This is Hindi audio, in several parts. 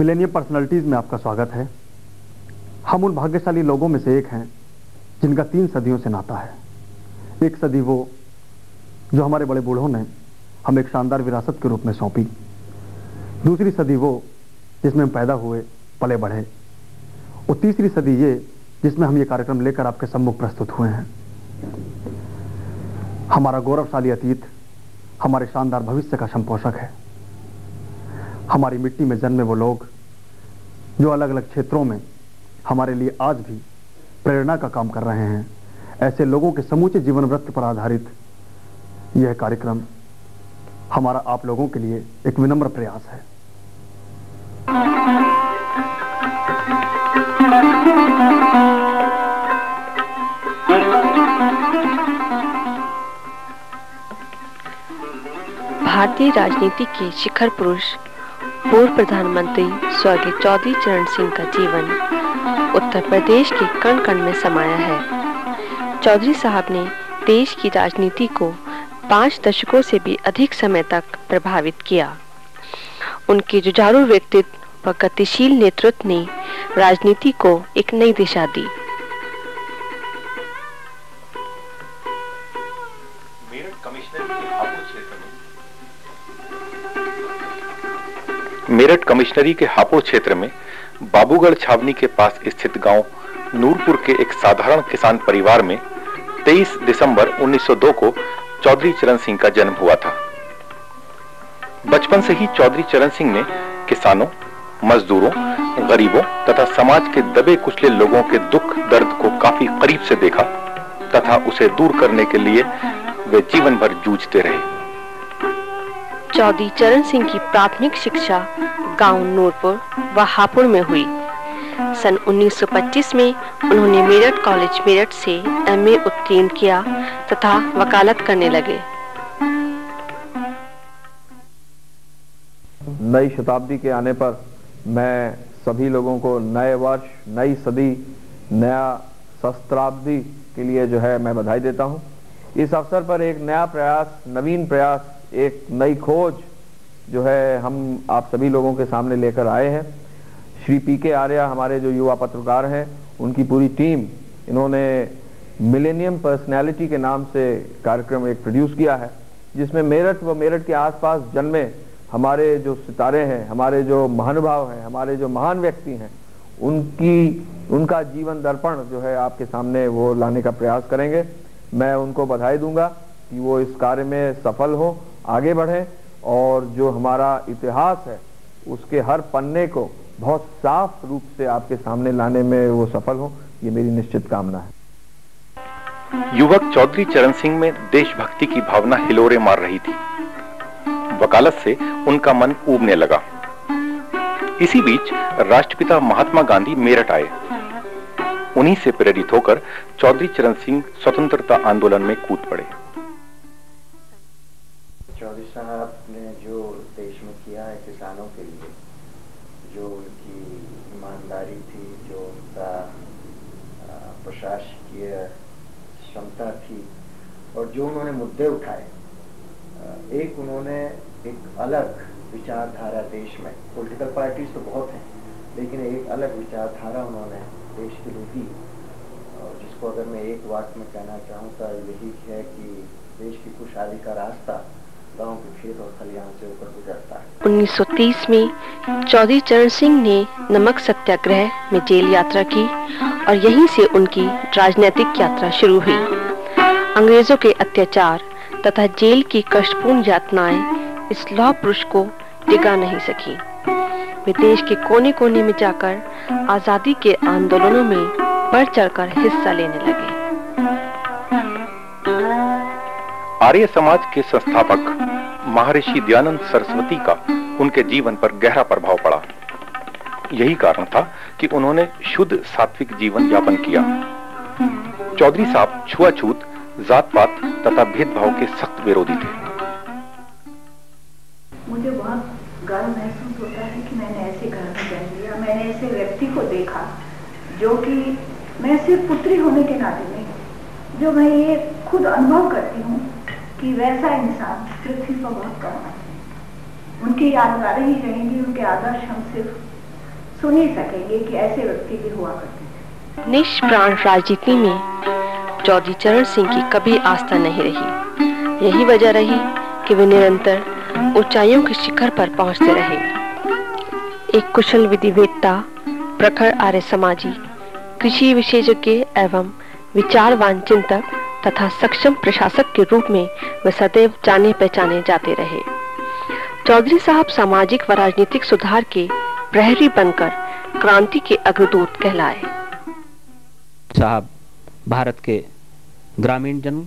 मिलेनियम पर्सनालिटीज में आपका स्वागत है। हम उन भाग्यशाली लोगों में से एक हैं जिनका 3 सदियों से नाता है। एक सदी वो जो हमारे बड़े बूढ़ों ने हमें एक शानदार विरासत के रूप में सौंपी। दूसरी सदी वो जिसमें हम पैदा हुए, पले बढ़े। और तीसरी सदी ये जिसमें हम ये कार्यक्रम लेकर आपके सम्मुख प्रस्तुत हुए हैं। हमारा गौरवशाली अतीत हमारे शानदार भविष्य का संपोषक है। हमारी मिट्टी में जन्मे वो लोग जो अलग अलग क्षेत्रों में हमारे लिए आज भी प्रेरणा का काम कर रहे हैं, ऐसे लोगों के समूचे जीवन वृत्त पर आधारित यह कार्यक्रम हमारा आप लोगों के लिए एक विनम्र प्रयास है। भारतीय राजनीति के शिखर पुरुष पूर्व प्रधानमंत्री स्वर्गीय चौधरी चरण सिंह का जीवन उत्तर प्रदेश के कण कण में समाया है। चौधरी साहब ने देश की राजनीति को 5 दशकों से भी अधिक समय तक प्रभावित किया। उनके जुझारू व्यक्तित्व व गतिशील नेतृत्व ने राजनीति को एक नई दिशा दी। मेरठ कमिश्नरी के हापुड़ क्षेत्र में बाबूगढ़ छावनी के पास स्थित गांव नूरपुर के एक साधारण किसान परिवार में 23 दिसंबर 1902 को चौधरी चरण सिंह का जन्म हुआ था। बचपन से ही चौधरी चरण सिंह ने किसानों, मजदूरों, गरीबों तथा समाज के दबे कुचले लोगों के दुख दर्द को काफी करीब से देखा तथा उसे दूर करने के लिए वे जीवन भर जूझते रहे। चौधरी चरण सिंह की प्राथमिक शिक्षा गांव नूरपुर व हापुड़ में हुई। सन 1925 में उन्होंने मेरठ कॉलेज मेरठ से एमए उत्तीर्ण किया तथा वकालत करने लगे। नई शताब्दी के आने पर मैं सभी लोगों को नए वर्ष, नई सदी, नया सहस्त्राब्दी के लिए जो है मैं बधाई देता हूं। इस अवसर पर एक नया प्रयास, नवीन प्रयास, एक नई खोज जो है हम आप सभी लोगों के सामने लेकर आए हैं। श्री पीके आर्या हमारे जो युवा पत्रकार हैं, उनकी पूरी टीम, इन्होंने मिलेनियम पर्सनैलिटी के नाम से कार्यक्रम एक प्रोड्यूस किया है, जिसमें मेरठ व मेरठ के आसपास जन्मे हमारे जो सितारे हैं, हमारे जो महानुभाव हैं, हमारे जो महान व्यक्ति हैं, उनका जीवन दर्पण जो है आपके सामने वो लाने का प्रयास करेंगे। मैं उनको बधाई दूंगा कि वो इस कार्य में सफल हो, आगे बढ़े और जो हमारा इतिहास है उसके हर पन्ने को बहुत साफ रूप से आपके सामने लाने में वो सफल हो, ये मेरी निश्चित कामना है। युवक चौधरी चरण सिंह में देशभक्ति की भावना हिलोरे मार रही थी। वकालत से उनका मन ऊबने लगा। इसी बीच राष्ट्रपिता महात्मा गांधी मेरठ आए। उन्हीं से प्रेरित होकर चौधरी चरण सिंह स्वतंत्रता आंदोलन में कूद पड़े। चौधरी साहब ने जो देश में किया है किसानों के लिए, जो उनकी ईमानदारी थी, जो उनका प्रशासकीय क्षमता थी और जो उन्होंने मुद्दे उठाए, एक उन्होंने एक अलग विचारधारा देश में, पॉलिटिकल पार्टीज तो बहुत हैं, लेकिन एक अलग विचारधारा उन्होंने देश के लिए दी, और जिसको अगर मैं एक वाक्य में कहना चाहूँ तो यही है कि देश की खुशहाली का रास्ता गांव के खेत और खलिहान से होकर गुजरता है। 1930 में चौधरी चरण सिंह ने नमक सत्याग्रह में जेल यात्रा की और यहीं से उनकी राजनीतिक यात्रा शुरू हुई। अंग्रेजों के अत्याचार तथा जेल की कष्टपूर्ण यातनाएं इस लौह पुरुष को डिगा नहीं सकी। वे देश के कोने कोने में जाकर आजादी के आंदोलनों में बढ़ चढ़कर हिस्सा लेने लगे। आर्य समाज के संस्थापक महर्षि दयानंद सरस्वती का उनके जीवन पर गहरा प्रभाव पड़ा। यही कारण था कि उन्होंने शुद्ध सात्विक जीवन यापन किया। चौधरी साहब छुआछूत, जात पात तथा भेदभाव के सख्त विरोधी थे। मुझे बहुत गर्व महसूस होता है कि मैंने ऐसे घर में जन्म लिया, मैंने ऐसे व्यक्ति को देखा जो कि मैं सिर्फ पुत्री होने के नाते नहीं, जो मैं ये खुद अनुभव करती हूँ कि वैसा इंसान पृथ्वी पर बहुत कम है। उनकी यादगारें ही रहेंगी, उनके आदर्श हम सिर्फ सुन ही सकेंगे कि ऐसे व्यक्ति भी हुआ करते थे। निष्प्राण राजनीति में चौधरी चरण सिंह की कभी आस्था नहीं रही। यही वजह रही कि वे निरंतर ऊंचाइयों के शिखर पर पहुंचते रहे। एक कुशल विधिवेत्ता, प्रखर आर्य समाजी, कृषि विशेषज्ञ एवं विचारवान चिंतक तथा सक्षम प्रशासक के रूप में वे सदैव जाने पहचाने जाते रहे। चौधरी साहब सामाजिक व राजनीतिक सुधार के प्रहरी बनकर क्रांति के अग्रदूत कहलाए। साहब भारत के ग्रामीण जन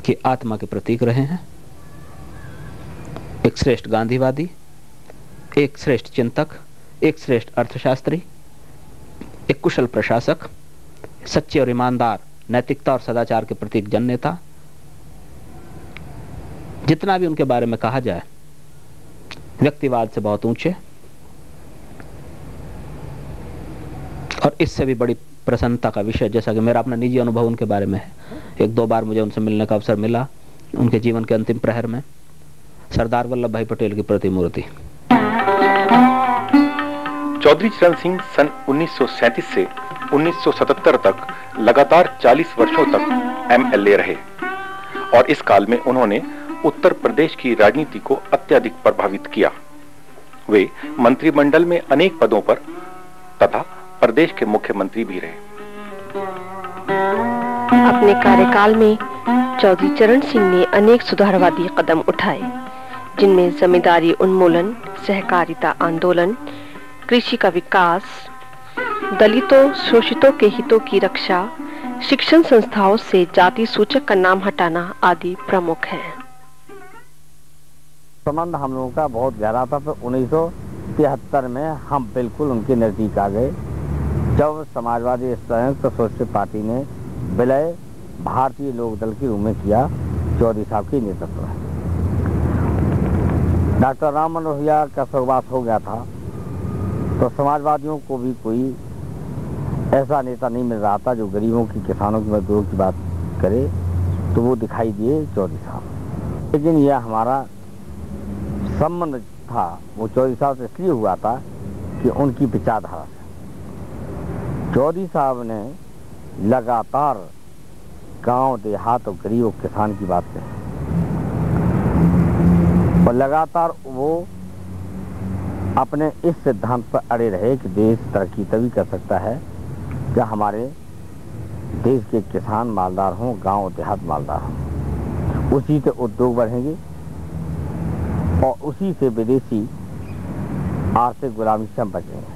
की आत्मा के प्रतीक रहे हैं। एक श्रेष्ठ गांधीवादी, एक श्रेष्ठ चिंतक, एक श्रेष्ठ अर्थशास्त्री, एक कुशल प्रशासक, सच्चे और ईमानदार, नैतिकता और सदाचार के प्रतीक जननेता। जितना भी उनके बारे में कहा जाए, व्यक्तिवाद से बहुत ऊंचे और इससे भी बड़ी प्रसन्नता का विषय, जैसा कि मेरा अपना निजी अनुभव उनके बारे में है। एक दो बार मुझे उनसे मिलने का अवसर मिला उनके जीवन के अंतिम प्रहर में। सरदार वल्लभ भाई पटेल की प्रतिमूर्ति। चौधरी चरण सिंह सन 1937 से 1977 तक लगातार 40 वर्षों तक एमएलए रहे और इस काल में उन्होंने उत्तर प्रदेश की राजनीति को अत्यधिक प्रभावित किया। वे मंत्रिमंडल में अनेक पदों पर तथा प्रदेश के मुख्यमंत्री भी रहे। अपने कार्यकाल में चौधरी चरण सिंह ने अनेक सुधारवादी कदम उठाए, जिनमें जमींदारी उन्मूलन, सहकारिता आंदोलन, कृषि का विकास, दलितों शोषितों के हितों की रक्षा, शिक्षण संस्थाओं से जाति सूचक का नाम हटाना आदि प्रमुख हैं। संबंध हम लोगों का बहुत गहरा था। तो 1973 में हम बिल्कुल उनके नजदीक आ गए, जब समाजवादी संयुक्त सोशलिस्ट पार्टी ने विलय भारतीय लोक दल के रूप में किया चौधरी साहब के नेतृत्व में। डॉक्टर राम मनोहर का स्वर्गवास हो गया था, तो समाजवादियों को भी कोई ऐसा नेता नहीं मिल रहा था जो गरीबों की, किसानों की, मजदूरों की बात करे, तो वो दिखाई दिए चौधरी साहब। लेकिन यह हमारा संबंध था वो चौधरी साहब से इसलिए हुआ था कि उनकी विचारधारा से चौधरी साहब ने लगातार गांव देहात और गरीब और किसान की बात कही और लगातार वो अपने इस सिद्धांत पर अड़े रहे कि देश तरक्की तभी कर सकता है जब हमारे देश के किसान मालदार हों, गांव देहात मालदार हों। उसी से उद्योग बढ़ेंगे और उसी से विदेशी आर्थिक गुलामी से हम बचेंगे।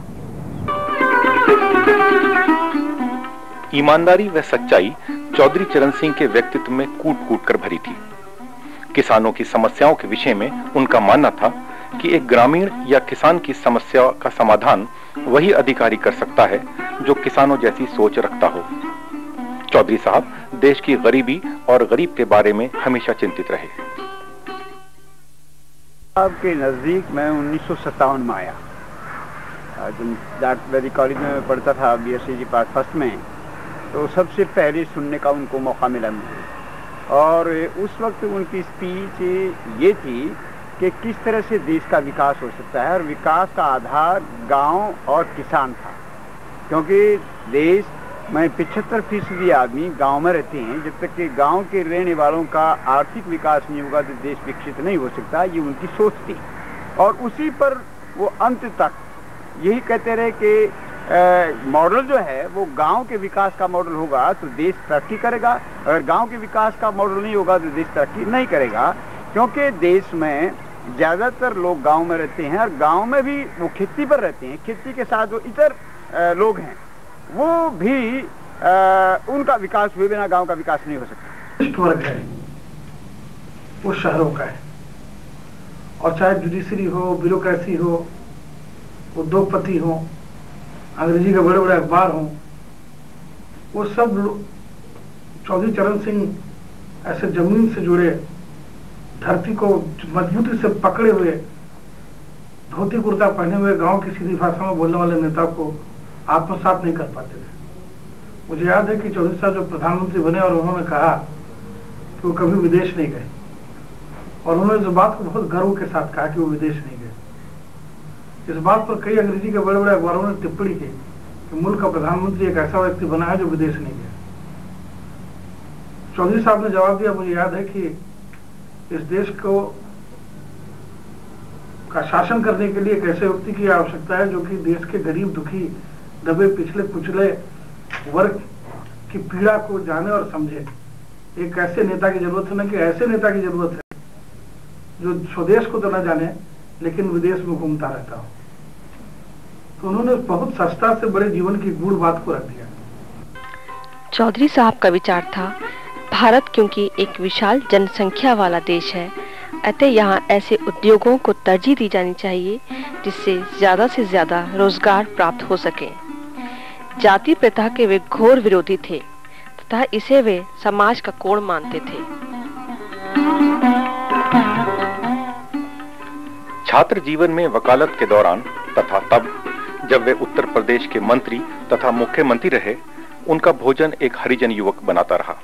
ईमानदारी व सच्चाई चौधरी चरण सिंह के व्यक्तित्व में कूट-कूट कर भरी थी। किसानों की समस्याओं के विषय में उनका मानना था कि एक ग्रामीण या किसान की समस्या का समाधान वही अधिकारी कर सकता है जो किसानों जैसी सोच रखता हो। चौधरी साहब देश की गरीबी और गरीब के बारे में हमेशा चिंतित रहे। आपके नज़दीक मैं 1957 में आया, जब वेरी कॉलेज में पढ़ता था BSc पार्ट फर्स्ट में, तो सबसे पहले सुनने का उनको मौका मिला मुझे। और उस वक्त उनकी स्पीच ये थी कि किस तरह से देश का विकास हो सकता है, और विकास का आधार गांव और किसान था, क्योंकि देश में 75% आदमी गांव में रहते हैं। जब तक कि गांव के रहने वालों का आर्थिक विकास नहीं होगा तो देश विकसित नहीं हो सकता, ये उनकी सोच थी। और उसी पर वो अंत तक यही कहते रहे कि मॉडल जो है वो गांव के विकास का मॉडल होगा तो देश तरक्की करेगा, अगर गांव के विकास का मॉडल नहीं होगा तो देश तरक्की नहीं करेगा। क्योंकि देश में ज़्यादातर लोग गांव में रहते हैं और गांव में भी वो खेती पर रहते हैं, खेती के साथ जो इतर लोग हैं वो भी उनका विकास हुए बिना गांव का विकास नहीं हो सकता। वर्ग है वो शहरों का है, और चाहे जुडिशरी हो, ब्यूरोक्रेसी हो, उद्योगपति हो, अंग्रेजी के बड़े बड़े अखबार हों, वो सब चौधरी चरण सिंह ऐसे जमीन से जुड़े, धरती को मजबूती से पकड़े हुए, धोती कुर्ता पहने हुए गांव की सीधी भाषा में बोलने वाले नेता को आत्मसात नहीं कर पाते थे। मुझे याद है कि चौधरी साहब जब प्रधानमंत्री बने और उन्होंने कहा कि वो कभी विदेश नहीं गए, और उन्होंने इस बात को बहुत गर्व के साथ कहा कि वो विदेश नहीं गए। इस बात पर कई अंग्रेजी के बड़े बड़े अखबारों ने टिप्पणी की कि मुल्क का प्रधानमंत्री एक ऐसा व्यक्ति बना है जो विदेश नहीं गया। चौधरी साहब ने जवाब दिया, मुझे याद है कि इस देश को का शासन करने के लिए एक ऐसे व्यक्ति की आवश्यकता है जो कि देश के गरीब, दुखी, दबे, पिछले, कुचले वर्ग की पीड़ा को जाने और समझे। एक ऐसे नेता की जरूरत है, ना कि ऐसे नेता की जरूरत है जो स्वदेश को तो न जाने लेकिन विदेश में घूमता रहता हो। तो उन्होंने बहुत सस्ता से बड़े जीवन की गूढ़ बात को रख दिया। चौधरी साहब का विचार था, भारत क्योंकि एक विशाल जनसंख्या वाला देश है, अतः यहाँ ऐसे उद्योगों को तरजीह दी जानी चाहिए जिससे ज्यादा से ज्यादा रोजगार प्राप्त हो सके। जाति प्रथा के वे घोर विरोधी थे तथा इसे वे समाज का कोण मानते थे। छात्र जीवन में वकालत के दौरान तथा तब जब वे उत्तर प्रदेश के मंत्री तथा मुख्यमंत्री रहे, उनका भोजन एक हरिजन युवक बनाता रहा।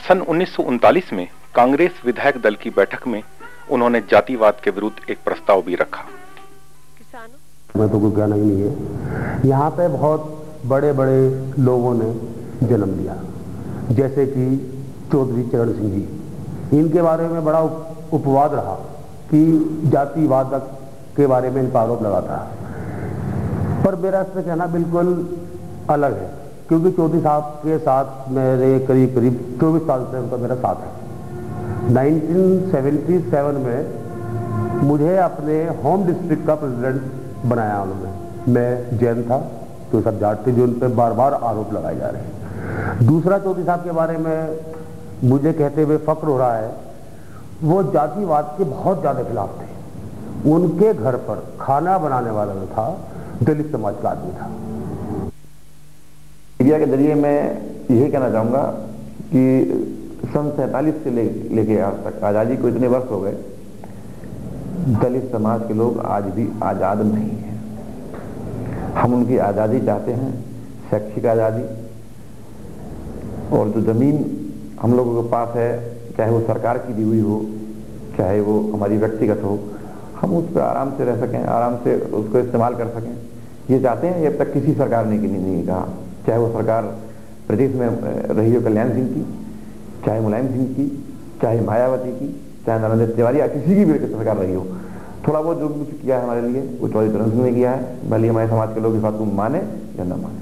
सन 1939 में कांग्रेस विधायक दल की बैठक में उन्होंने जातिवाद के विरुद्ध एक प्रस्ताव भी रखा। मैं तो कोई कहना ही नहीं है। यहाँ पे बहुत बड़े बड़े लोगों ने जन्म लिया, जैसे कि चौधरी चरण सिंह जी। इनके बारे में बड़ा उपवाद रहा कि जातिवाद के बारे में इनका आरोप लगाता है, पर मेरा इस पर कहना बिल्कुल अलग है, क्योंकि चौधरी साहब के साथ मेरे करीब 24 साल से उनका मेरा साथ है। 1977 में मुझे अपने होम डिस्ट्रिक्ट का प्रेसिडेंट बनाया उन्होंने। मैं जैन था तो सब जाट थे, जो उन पर बार बार आरोप लगाए जा रहे हैं। दूसरा चौधरी साहब के बारे में मुझे कहते हुए फक्र हो रहा है, वो जातिवाद के बहुत ज्यादा खिलाफ थे। उनके घर पर खाना बनाने वाला जो था दलित समाज का आदमी था। मीडिया के जरिए मैं यही कहना चाहूँगा कि सन 47 से लेके आज तक, आज़ादी को इतने वर्ष हो गए, दलित समाज के लोग आज भी आज़ाद नहीं हैं। हम उनकी आज़ादी चाहते हैं, शैक्षिक आज़ादी, और जो ज़मीन हम लोगों के पास है, चाहे वो सरकार की दी हुई हो, चाहे वो हमारी व्यक्तिगत हो, हम उस पर आराम से रह सकें, आराम से उसको इस्तेमाल कर सकें, ये चाहते हैं। ये अब तक किसी सरकार ने नहीं कहा, चाहे वो सरकार प्रदेश में रही हो कल्याण सिंह की, चाहे मुलायम सिंह की, चाहे मायावती की, चाहे नरेंद्र तिवारी या किसी की भी सरकार रही हो। थोड़ा बहुत जो कुछ किया है हमारे लिए वो चौधरी चरण सिंह ने किया है, भले हमारे समाज के लोग इस बात को माने या न माने।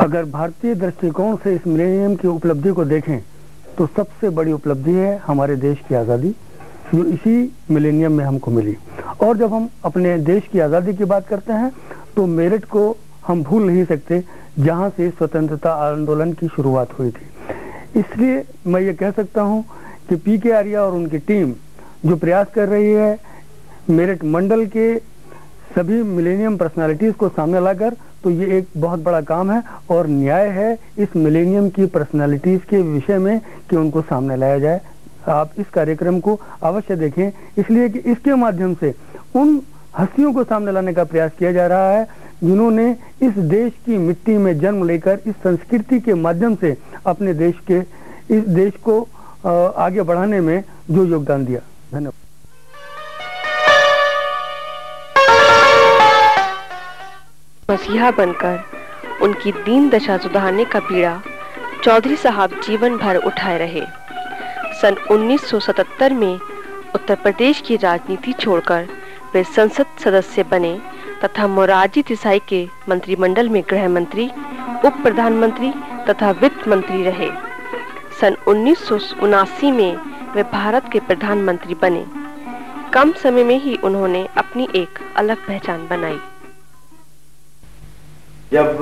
अगर भारतीय दृष्टिकोण से इस मिलेनियम की उपलब्धि को देखें तो सबसे बड़ी उपलब्धि है हमारे देश की आज़ादी, जो इसी मिलेनियम में हमको मिली। और जब हम अपने देश की आज़ादी की बात करते हैं तो मेरठ को हम भूल नहीं सकते, जहां से स्वतंत्रता आंदोलन की शुरुआत हुई थी। इसलिए मैं ये कह सकता हूं कि पीके आर्या और उनकी टीम जो प्रयास कर रही है मेरठ मंडल के सभी मिलेनियम पर्सनालिटीज को सामने लाकर, तो ये एक बहुत बड़ा काम है और न्याय है इस मिलेनियम की पर्सनालिटीज के विषय में कि उनको सामने लाया जाए। आप इस कार्यक्रम को अवश्य देखें, इसलिए कि इसके माध्यम से उन हस्तियों को सामने लाने का प्रयास किया जा रहा है जिन्होंने इस देश की मिट्टी में जन्म लेकर इस संस्कृति के माध्यम से अपने इस देश को आगे बढ़ाने में जो योगदान दिया। धन्यवाद। मसीहा बनकर उनकी दीन दशा सुधारने का बीड़ा चौधरी साहब जीवन भर उठाए रहे। सन 1977 में उत्तर प्रदेश की राजनीति छोड़कर वे संसद सदस्य बने तथा मोरारजी देसाई के मंत्रिमंडल में गृह मंत्री, उप प्रधानमंत्री तथा वित्त मंत्री रहे। सन 1979 में वे भारत के प्रधानमंत्री बने। कम समय में ही उन्होंने अपनी एक अलग पहचान बनाई। जब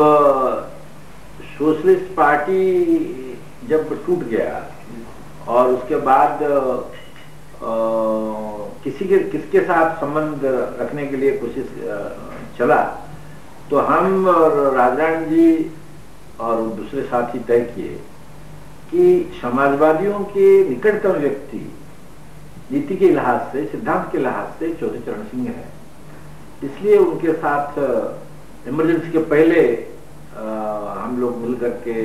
सोशलिस्ट पार्टी जब टूट गया और उसके बाद किसके साथ संबंध रखने के लिए कोशिश चला, तो हम और राजराम जी और दूसरे साथी तय किए कि समाजवादियों के निकटतम व्यक्ति नीति के लिहाज से, सिद्धांत के लिहाज से चौधरी चरण सिंह है। इसलिए उनके साथ इमरजेंसी के पहले हम लोग मिलकर के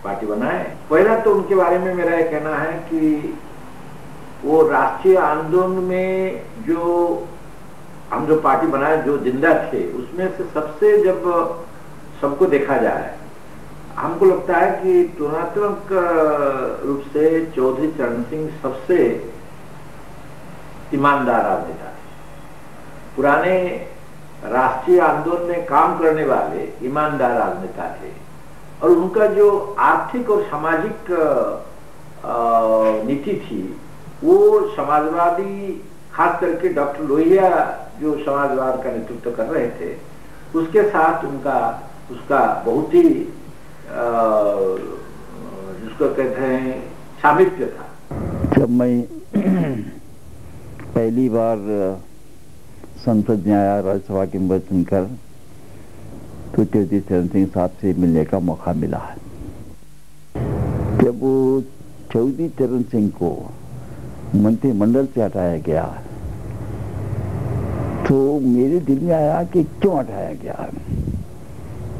पार्टी बनाए। पहला तो उनके बारे में मेरा यह कहना है कि वो राष्ट्रीय आंदोलन में जो हम जो पार्टी बनाए, जो जिंदा थे, उसमें से सबसे जब सबको देखा जाए, हमको लगता है कि तुलनात्मक रूप से चौधरी चरण सिंह सबसे ईमानदार राजनेता थे। पुराने राष्ट्रीय आंदोलन में काम करने वाले ईमानदार राजनेता थे और उनका जो आर्थिक और सामाजिक नीति थी वो समाजवादी, खास करके डॉक्टर लोहिया जो समाजवाद का नेतृत्व कर रहे थे, उसके साथ उसका बहुत ही जिसको कहते हैं सामिप्य था। जब मैं पहली बार संसद में आया राज्यसभा के निर्वाचन कर, तो चौधरी चरण सिंह साहब से मिलने का मौका मिला है। जब वो चौधरी चरण सिंह को मंत्रिमंडल से हटाया गया तो मेरे दिल में आया कि क्यों हटाया गया।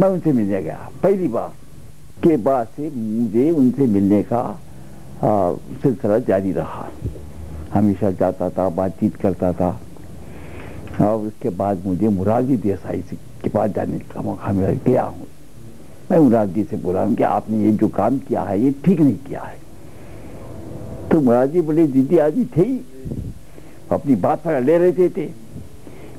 मैं उनसे मिलने गया पहली बार के बाद से मुझे उनसे मिलने का सिलसिला जारी रहा। हमेशा जाता था, बातचीत करता था और उसके बाद मुझे मोरारजी देसाई के पास जाने का मौका मिला। गया हूँ मैं मोरारजी से बोला हूँ कि आपने ये जो काम किया है ये ठीक नहीं किया है। तो मोरारजी बड़े जिद्दी आदमी थे, अपनी बात पर ले रहे थे।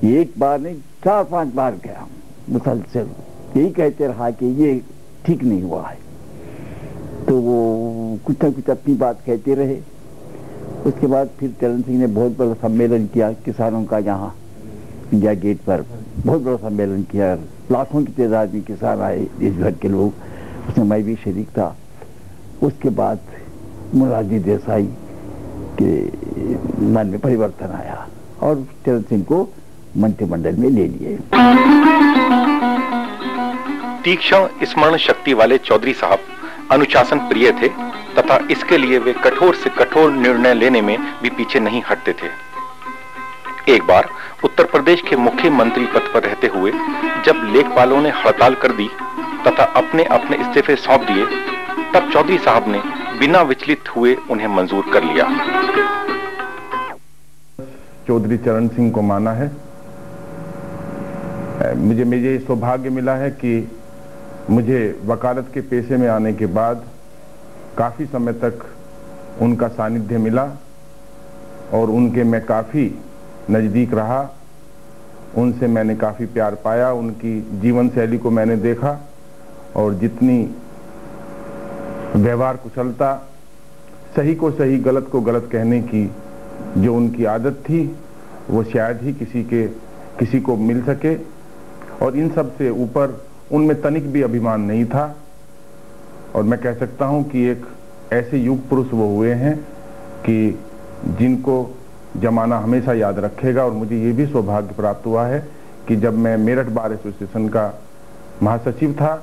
एक बार नहीं 4-5 बार गया मुसलसल यही कहते रहा कि ये ठीक नहीं हुआ है। तो वो कुछ ना कुछ अपनी बात कहते रहे। उसके बाद फिर चरण सिंह ने बहुत बड़ा सम्मेलन किया किसानों का, यहाँ इंडिया गेट पर बहुत बड़ा सम्मेलन किया। लाखों की तादाद में किसान आए, देश भर के लोग, उसमें मैं भी शरीक था। उसके बाद मोरारजी देसाई के मन में परिवर्तन आया और चरण सिंह को मंत्रिमंडल में ले लिए। तीक्ष्ण स्मरण शक्ति वाले चौधरी साहब अनुशासन प्रिय थे तथा इसके लिए वे कठोर से कठोर निर्णय लेने में भी पीछे नहीं हटते थे। एक बार उत्तर प्रदेश के मुख्यमंत्री पद पर रहते हुए जब लेखपालों ने हड़ताल कर दी तथा अपने अपने इस्तीफे सौंप दिए, तब चौधरी साहब ने बिना विचलित हुए उन्हें मंजूर कर लिया। चौधरी चरण सिंह को माना है। मुझे सौभाग्य मिला है कि मुझे वकालत के पेशे में आने के बाद काफ़ी समय तक उनका सानिध्य मिला और उनके मैं काफ़ी नज़दीक रहा। उनसे मैंने काफ़ी प्यार पाया, उनकी जीवन शैली को मैंने देखा और जितनी व्यवहार कुशलता, सही को सही गलत को गलत कहने की जो उनकी आदत थी वो शायद ही किसी को मिल सके। और इन सब से ऊपर उनमें तनिक भी अभिमान नहीं था और मैं कह सकता हूं कि एक ऐसे युग पुरुष वो हुए हैं कि जिनको जमाना हमेशा याद रखेगा। और मुझे ये भी सौभाग्य प्राप्त हुआ है कि जब मैं मेरठ बार एसोसिएशन का महासचिव था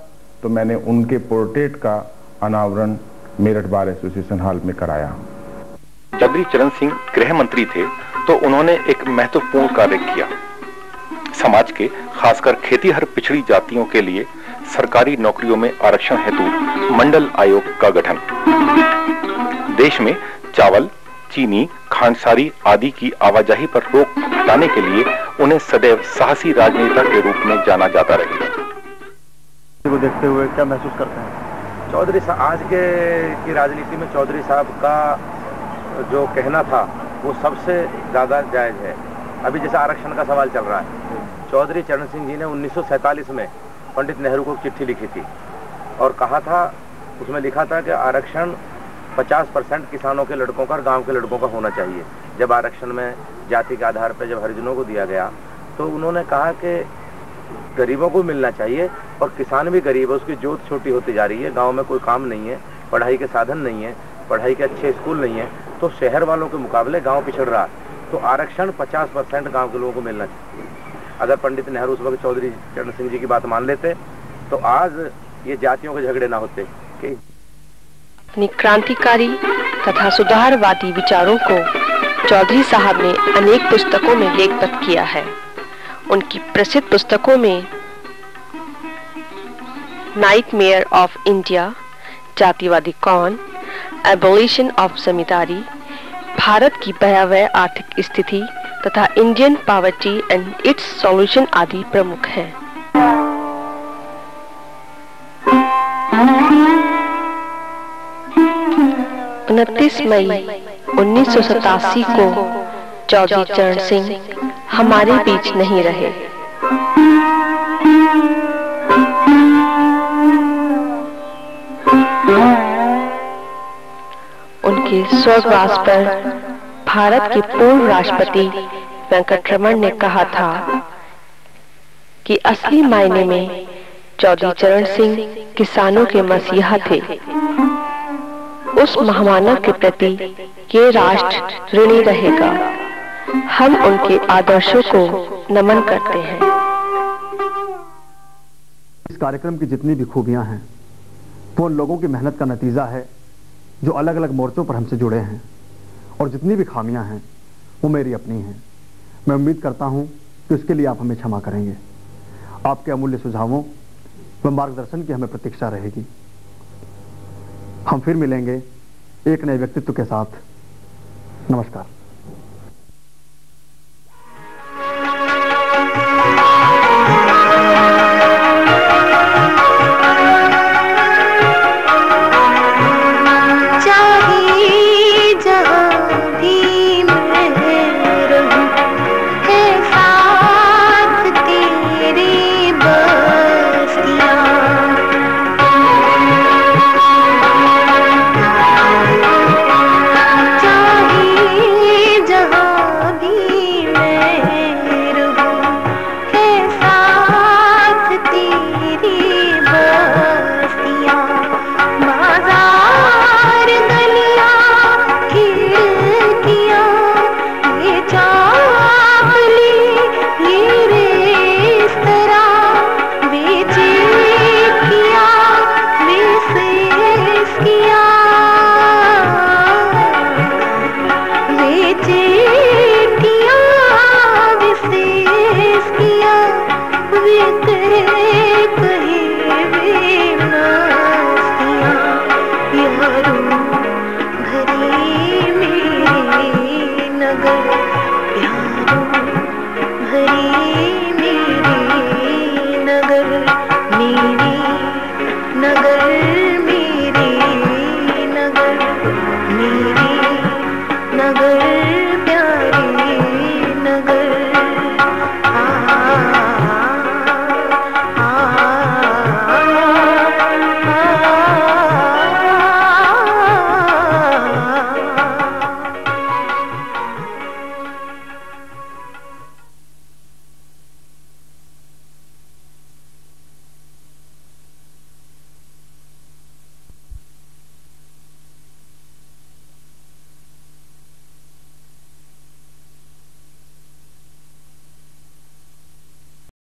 तो मैंने उनके पोर्ट्रेट का अनावरण मेरठ बार एसोसिएशन हॉल में कराया। चौधरी चरण सिंह गृह मंत्री थे तो उन्होंने एक महत्वपूर्ण कार्य किया। समाज के खासकर खेतीहर पिछड़ी जातियों के लिए सरकारी नौकरियों में आरक्षण हेतु मंडल आयोग का गठन। देश में चावल, चीनी, खांडसारी आदि की आवाजाही पर रोक हटाने के लिए उन्हें सदैव साहसी राजनेता के रूप में जाना जाता रहेगा। को देखते हुए क्या महसूस करते हैं? चौधरी साहब आज की राजनीति में चौधरी साहब का जो कहना था वो सबसे ज्यादा जायज है। अभी जैसे आरक्षण का सवाल चल रहा है, चौधरी चरण सिंह जी ने 1947 में पंडित नेहरू को चिट्ठी लिखी थी और कहा था, उसमें लिखा था कि आरक्षण 50% किसानों के लड़कों का और गांव के लड़कों का होना चाहिए। जब आरक्षण में जाति के आधार पर जब हरिजनों को दिया गया तो उन्होंने कहा कि गरीबों को मिलना चाहिए और किसान भी गरीब है, उसकी जोत छोटी होती जा रही है, गाँव में कोई काम नहीं है, पढ़ाई के साधन नहीं है, पढ़ाई के अच्छे स्कूल नहीं है, तो शहर वालों के मुकाबले गाँव पिछड़ रहा है। तो आरक्षण 50% गाँव के लोगों को मिलना चाहिए। अगर पंडित नेहरू उस वक्त चौधरी चरण सिंह जी की बात मान लेते तो आज ये जातियों के झगड़े ना होते। अपनी क्रांतिकारी तथा सुधारवादी विचारों को चौधरी साहब ने अनेक पुस्तकों में लेखबद्ध किया है। उनकी प्रसिद्ध पुस्तकों में नाइटमेयर ऑफ इंडिया, जातिवादी कौन, एबोलिशन ऑफ जमींदारी, भारत की भयावह आर्थिक स्थिति तथा Indian poverty and it's solution आदि प्रमुख हैं। 29 मई 1987 को चौधरी चरण सिंह हमारे बीच नहीं रहे। उनके स्वर्गवास पर भारत के पूर्व राष्ट्रपति वेंकटरमण ने कहा था कि असली मायने में चौधरी चरण सिंह किसानों के मसीहा थे। उस महामानव के प्रति ये राष्ट्र ऋणी रहेगा। हम उनके आदर्शों को नमन करते हैं। इस कार्यक्रम की जितनी भी खूबियां हैं वो उन लोगों की मेहनत का नतीजा है जो अलग अलग मोर्चों पर हमसे जुड़े हैं, और जितनी भी खामियां हैं वो मेरी अपनी हैं। मैं उम्मीद करता हूं कि उसके लिए आप हमें क्षमा करेंगे। आपके अमूल्य सुझावों व मार्गदर्शन की हमें प्रतीक्षा रहेगी। हम फिर मिलेंगे एक नए व्यक्तित्व के साथ। नमस्कार। जी